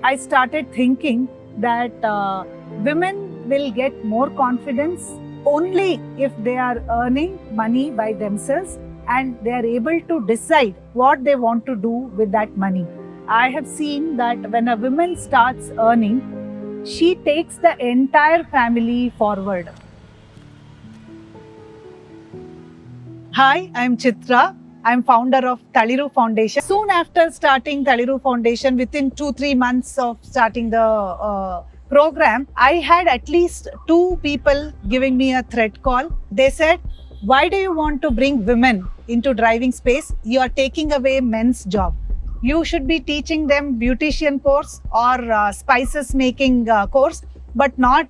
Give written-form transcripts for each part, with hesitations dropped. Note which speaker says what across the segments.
Speaker 1: I started thinking that women will get more confidence only if they are earning money by themselves and they are able to decide what they want to do with that money. I have seen that when a woman starts earning, she takes the entire family forward. Hi, I'm Chitra. I'm founder of Taliru Foundation. Soon after starting Taliru Foundation, within 2-3 months of starting the program, I had at least 2 people giving me a threat call. They said, "Why do you want to bring women into driving space? You are taking away men's job. You should be teaching them beautician course or spices making course, but not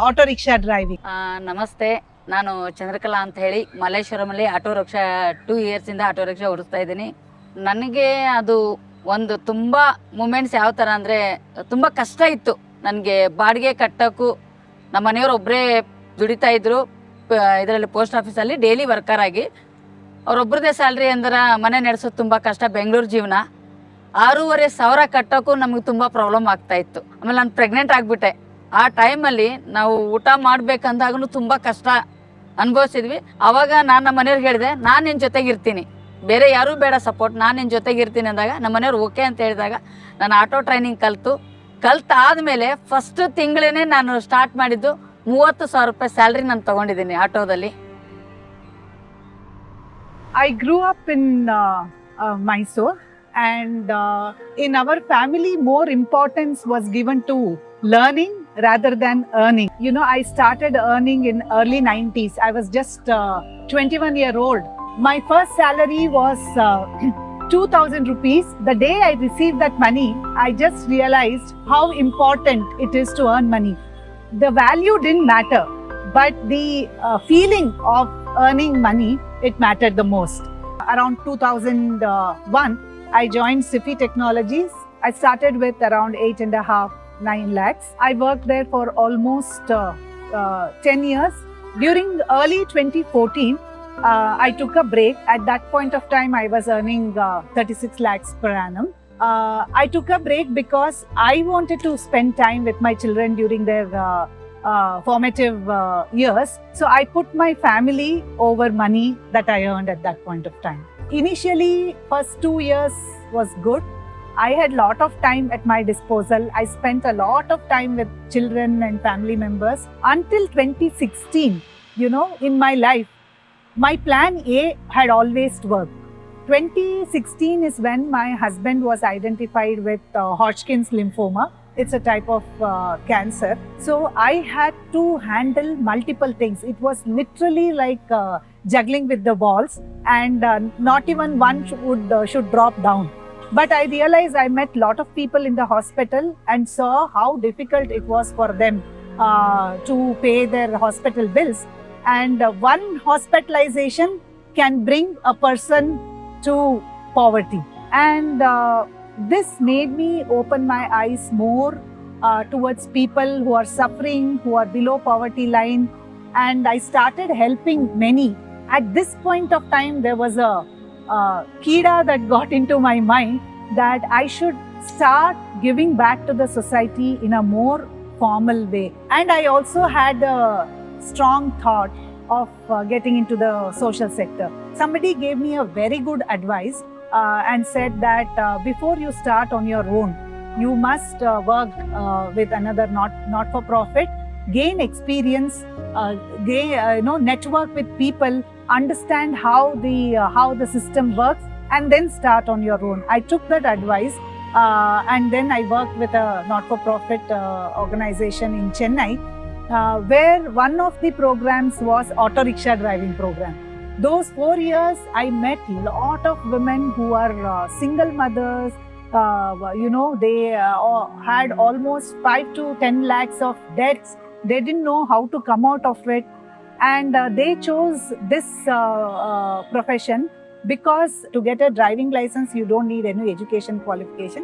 Speaker 1: auto rickshaw driving."
Speaker 2: ನಮಸ್ತೆ, ನಾನು ಚಂದ್ರಕಲಾ ಅಂತ ಹೇಳಿ ಮಲ್ಲೇಶ್ವರಮಲ್ಲಿ auto rickshaw 2 ಇಯರ್ಸಿಂದ auto rickshaw ಓಡಿಸ್ತಾ ಇದ್ದೀನಿ. ನನಗೆ ಅದು ಒಂದು ತುಂಬ ಮೂಮೆಂಟ್ಸ್ ಯಾವ ಥರ ಅಂದರೆ ತುಂಬ ಕಷ್ಟ ಇತ್ತು. ನನಗೆ ಬಾಡಿಗೆ ಕಟ್ಟೋಕ್ಕೂ ನಮ್ಮ ಮನೆಯವರು ಒಬ್ಬರೇ ದುಡಿತಾ ಇದ್ದರು. ಇದರಲ್ಲಿ ಪೋಸ್ಟ್ ಆಫೀಸಲ್ಲಿ ಡೈಲಿ ವರ್ಕರ್ ಆಗಿ ಅವರೊಬ್ಬರದೇ ಸ್ಯಾಲ್ರಿ ಅಂದ್ರೆ ಮನೆ ನಡೆಸೋದು ತುಂಬ ಕಷ್ಟ. ಬೆಂಗಳೂರು ಜೀವನ 6,500 ಕಟ್ಟೋಕ್ಕೂ ನಮಗೆ ತುಂಬ ಪ್ರಾಬ್ಲಮ್ ಆಗ್ತಾಯಿತ್ತು. ಆಮೇಲೆ ನಾನು ಪ್ರೆಗ್ನೆಂಟ್ ಆಗಿಬಿಟ್ಟೆ. ಆ ಟೈಮಲ್ಲಿ ನಾವು ಊಟ ಮಾಡಬೇಕಂದಾಗೂ ತುಂಬ ಕಷ್ಟ ಅನುಭವಿಸಿದ್ವಿ. ಆವಾಗ ನಾನು ನಮ್ಮ ಮನೆಯವ್ರಿಗೆ ಹೇಳಿದೆ, ನಾನು ನಿನ್ನ ಜೊತೆಗಿರ್ತೀನಿ, ಬೇರೆ ಯಾರೂ ಬೇಡ ಸಪೋರ್ಟ್, ನಾನು ನಿನ್ನ ಜೊತೆಗಿರ್ತೀನಿ ಅಂದಾಗ ನಮ್ಮ ಮನೆಯವ್ರು ಓಕೆ ಅಂತ ಹೇಳಿದಾಗ ನಾನು ಆಟೋ ಟ್ರೈನಿಂಗ್ ಕಲ್ತಾದ್ಮೇಲೆ ಫಸ್ಟ್ ತಿಂಗಳೇ ನಾನು ಸ್ಟಾರ್ಟ್ ಮಾಡಿದ್ದು 30,000 ರೂಪಾಯಿ ಸ್ಯಾಲ್ರಿ ನಾನು ತೊಗೊಂಡಿದ್ದೀನಿ ಆಟೋದಲ್ಲಿ.
Speaker 1: I grew up in Mysore, and in our family, more importance was given to learning rather than earning. You know, I started earning in early 90s. I was just 21-year-old. My first salary was 2,000 rupees. The day I received that money, I just realized how important it is to earn money. The value didn't matter, but the feeling of earning money, it mattered the most. Around 2001, I joined SIFI Technologies. I started with around 8.5-9 lakhs. I worked there for almost 10 years. During early 2014, I took a break. At that point of time, I was earning 36 lakhs per annum. I took a break because I wanted to spend time with my children during their formative years. So I put my family over money that I earned at that point of time. Initially, first 2 years was good. I had lot of time at my disposal. I spent a lot of time with children and family members until 2016. You know, in my life, my plan A had always worked. 2016 is when my husband was identified with Hodgkin's lymphoma. It's a type of cancer. So I had to handle multiple things. It was literally like juggling with the balls, and not even one should drop down. But I realized I met a lot of people in the hospital and saw how difficult it was for them to pay their hospital bills. And one hospitalization can bring a person to poverty. And this made me open my eyes more towards people who are suffering, who are below poverty line. And I started helping many. At this point of time, there was a kida that got into my mind that I should start giving back to the society in a more formal way. And I also had a strong thought of getting into the social sector. Somebody gave me a very good advice and said that before you start on your own, you must work with another not-for-profit, gain experience, network with people, understand how the system works, and then start on your own. I took that advice and then I worked with a not-for-profit organization in Chennai, where one of the programs was auto rickshaw driving program. Those 4 years, I met lot of women who are single mothers. They had almost 5 to 10 lakhs of debts. They didn't know how to come out of it, and they chose this profession because to get a driving license, you don't need any education qualification,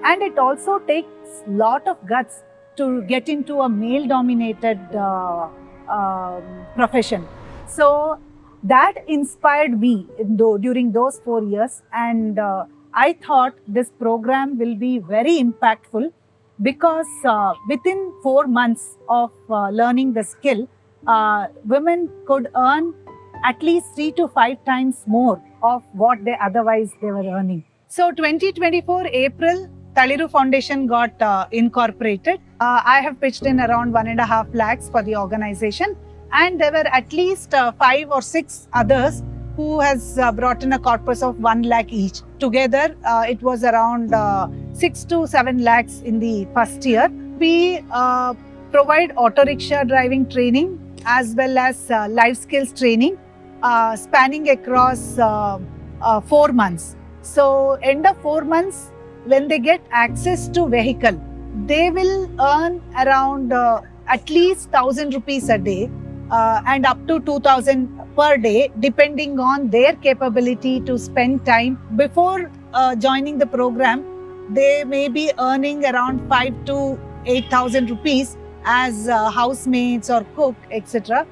Speaker 1: and it also takes lot of guts to get into a male-dominated profession. So that inspired me during those 4 years, and I thought this program will be very impactful because within 4 months of learning the skill, women could earn at least 3 to 5 times more of what they were earning. So 2024 April, Taliru Foundation got incorporated. I have pitched in around 1.5 lakhs for the organization, and there were at least 5 or 6 others who has brought in a corpus of 1 lakh each. Together, it was around 6 to 7 lakhs in the first year. We provide auto rickshaw driving training as well as life skills training, spanning across 4 months. So, end of 4 months, when they get access to vehicle, they will earn around at least 1,000 rupees a day and up to 2,000 per day, depending on their capability to spend time. Before joining the program, they may be earning around 5 to 8,000 rupees as housemates or cook, etc.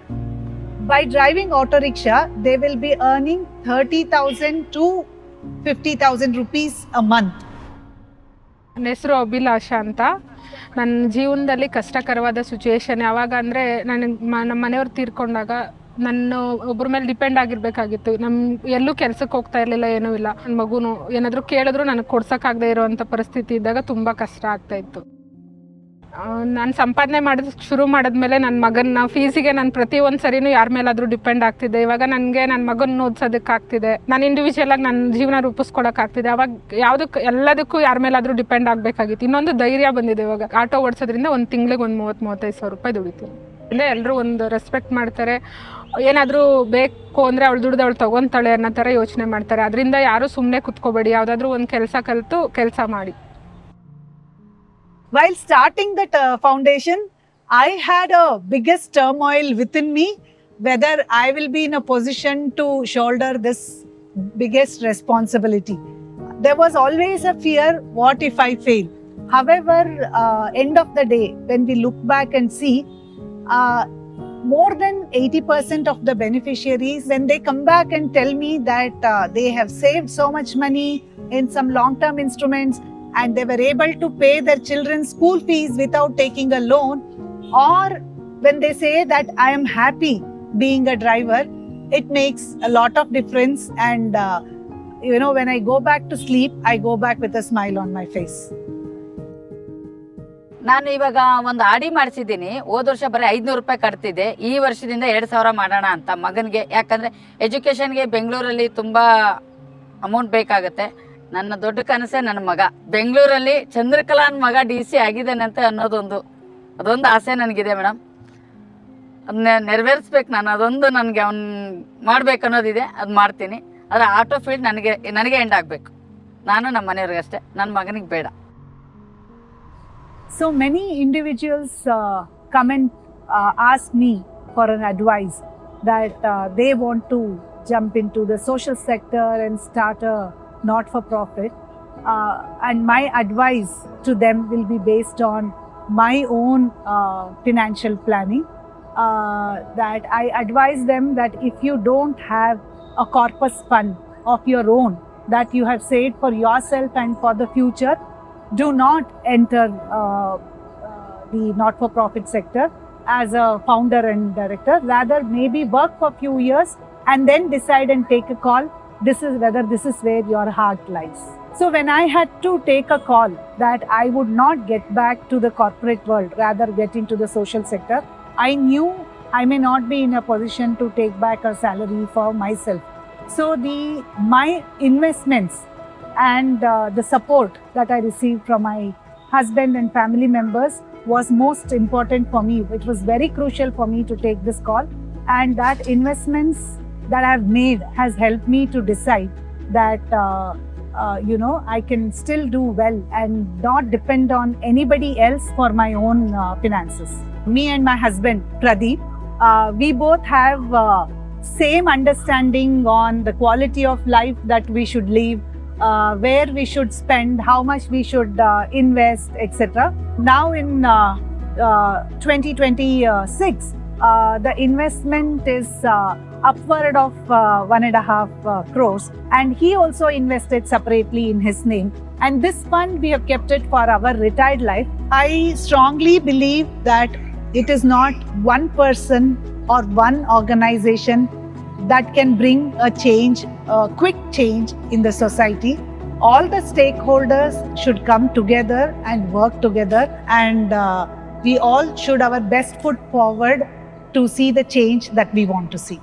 Speaker 1: By driving auto rickshaw, they will be earning 30,000 to 50,000 rupees a month.
Speaker 3: ನನ್ನ ಹೆಸರು ಅಭಿಲಾಷ ಅಂತ. ನನ್ನ ಜೀವನದಲ್ಲಿ ಕಷ್ಟಕರವಾದ situation ಯಾವಾಗ ಅಂದರೆ ನಮ್ಮ ಮನೆಯವ್ರು ತೀರ್ಕೊಂಡಾಗ ನಾನು ಒಬ್ಬರ ಮೇಲೆ ಡಿಪೆಂಡ್ ಆಗಿರಬೇಕಾಗಿತ್ತು. ಎಲ್ಲೂ ಕೆಲಸಕ್ಕೆ ಹೋಗ್ತಾ ಇರಲಿಲ್ಲ, ಏನೂ ಇಲ್ಲ. ನನ್ನ ಮಗುನು ಏನಾದರೂ ಕೇಳಿದ್ರು ನನಗೆ ಕೊಡ್ಸೋಕ್ಕಾಗದೇ ಇರೋವಂಥ ಪರಿಸ್ಥಿತಿ ಇದ್ದಾಗ ತುಂಬ ಕಷ್ಟ ಆಗ್ತಾಯಿತ್ತು. ನಾನು ಸಂಪಾದನೆ ಶುರು ಮಾಡಿದ್ಮೇಲೆ ನನ್ನ ಮಗನ ಫೀಸಿಗೆ ನಾನು ಪ್ರತಿಯೊಂದು ಸರಿನೂ ಯಾರ ಮೇಲಾದರೂ ಡಿಪೆಂಡ್ ಆಗ್ತಿದ್ದೆ. ಇವಾಗ ನನಗೆ ನನ್ನ ಮಗನ ಓದಿಸೋದಕ್ಕಾಗ್ತಿದೆ, ನಾನು ಇಂಡಿವಿಜುವಲಾಗಿ ನನ್ನ ಜೀವನ ರೂಪಿಸ್ಕೊಳಕ್ಕಾಗ್ತಿದೆ. ಅವಾಗ ಎಲ್ಲದಕ್ಕೂ ಯಾರ ಮೇಲಾದರೂ ಡಿಪೆಂಡ್ ಆಗಬೇಕಾಗಿತ್ತು. ಇನ್ನೊಂದು ಧೈರ್ಯ ಬಂದಿದೆ. ಇವಾಗ ಆಟೋ ಓಡಿಸೋದ್ರಿಂದ ಒಂದು ತಿಂಗಳಿಗೆ ಒಂದು 30-35 ಸಾವಿರ ರೂಪಾಯಿ ದುಡಿತೀನಿ. ಅಂದರೆ ಎಲ್ಲರೂ ಒಂದು ರೆಸ್ಪೆಕ್ಟ್ ಮಾಡ್ತಾರೆ. ಏನಾದರೂ ಬೇಕು ಅಂದರೆ ಅವಳು ದುಡ್ದು ಅವಳು ತೊಗೊತಾಳೆ ಅನ್ನೋ ಥರ ಯೋಚನೆ ಮಾಡ್ತಾರೆ. ಅದರಿಂದ ಯಾರೂ ಸುಮ್ಮನೆ ಕುತ್ಕೋಬೇಡಿ, ಯಾವುದಾದ್ರೂ ಒಂದು ಕೆಲಸ ಕಲಿತು ಕೆಲಸ ಮಾಡಿ.
Speaker 1: While starting that foundation, I had a biggest turmoil within me, whether I will be in a position to shoulder this biggest responsibility. There was always a fear, what if I fail? However, end of the day, when we look back and see, more than 80% of the beneficiaries, when they come back and tell me that they have saved so much money in some long-term instruments, and they were able to pay their children's school fees without taking a loan, or when they say that I am happy being a driver, it makes a lot of difference. And when I go back to sleep, I go back with a smile on my face.
Speaker 2: ನಾನು ಇವಾಗ ಒಂದು ಆಡಿ ಮಾಡಿಸಿದ್ದೀನಿ. ಹೋದ ವರ್ಷ ಬರೀ 500 ರೂಪಾಯಿ ಕಟ್ತಿದ್ದೆ. ಈ ವರ್ಷದಿಂದ 2,000 ಮಾಡೋಣ ಅಂತ ಮಗನಿಗೆ. ಯಾಕಂದರೆ ಎಜುಕೇಷನ್ಗೆ ಬೆಂಗಳೂರಲ್ಲಿ ತುಂಬ ಅಮೌಂಟ್ ಬೇಕಾಗುತ್ತೆ. ನನ್ನ ದೊಡ್ಡ ಕನಸೇ ನನ್ನ ಮಗ ಬೆಂಗಳೂರಲ್ಲಿ ಚಂದ್ರಕಲಾನ್ ಮಗ DC ಆಗಿದ್ದಾನೆ ಅಂತ ಅದೊಂದು ಆಸೆ ನನಗಿದೆ ಮೇಡಮ್. ಅದನ್ನ ನೆರವೇರಿಸ್ಬೇಕು ನಾನು. ಅದೊಂದು ನನಗೆ ಅವ್ನು ಮಾಡ್ಬೇಕು ಅನ್ನೋದಿದೆ, ಅದು ಮಾಡ್ತೀನಿ. ಆದರೆ ಆಟೋ ಫೀಲ್ಡ್ ನನಗೆ ಎಂಡ್ ಆಗಬೇಕು. ನಾನು ನಮ್ಮ ಮನೆಯವ್ರಿಗಷ್ಟೇ, ನನ್ನ ಮಗನಿಗೆ ಬೇಡ.
Speaker 1: So many individuals come and ask me for an advice that they want to jump into the social sector and start a not-for-profit, and my advice to them will be based on my own financial planning. That I advise them that if you don't have a corpus fund of your own that you have saved for yourself and for the future, do not enter the not-for-profit sector as a founder and director. Rather, maybe work for a few years and then decide and take a call. Whether this is where your heart lies. So when I had to take a call that I would not get back to the corporate world, rather get into the social sector, I knew I may not be in a position to take back a salary for myself. So my investments and the support that I received from my husband and family members was most important for me. It was very crucial for me to take this call, and that investments that I have made has helped me to decide that I can still do well and not depend on anybody else for my own finances. Me and my husband Pradeep, we both have same understanding on the quality of life that we should live, where we should spend, how much we should invest, etc. Now in 2026, the investment is upward of 1.5 crores, and he also invested separately in his name. And this fund, we have kept it for our retired life. I strongly believe that it is not one person or one organization that can bring a change, a quick change in the society. All the stakeholders should come together and work together, and we all should our best foot forward to see the change that we want to see.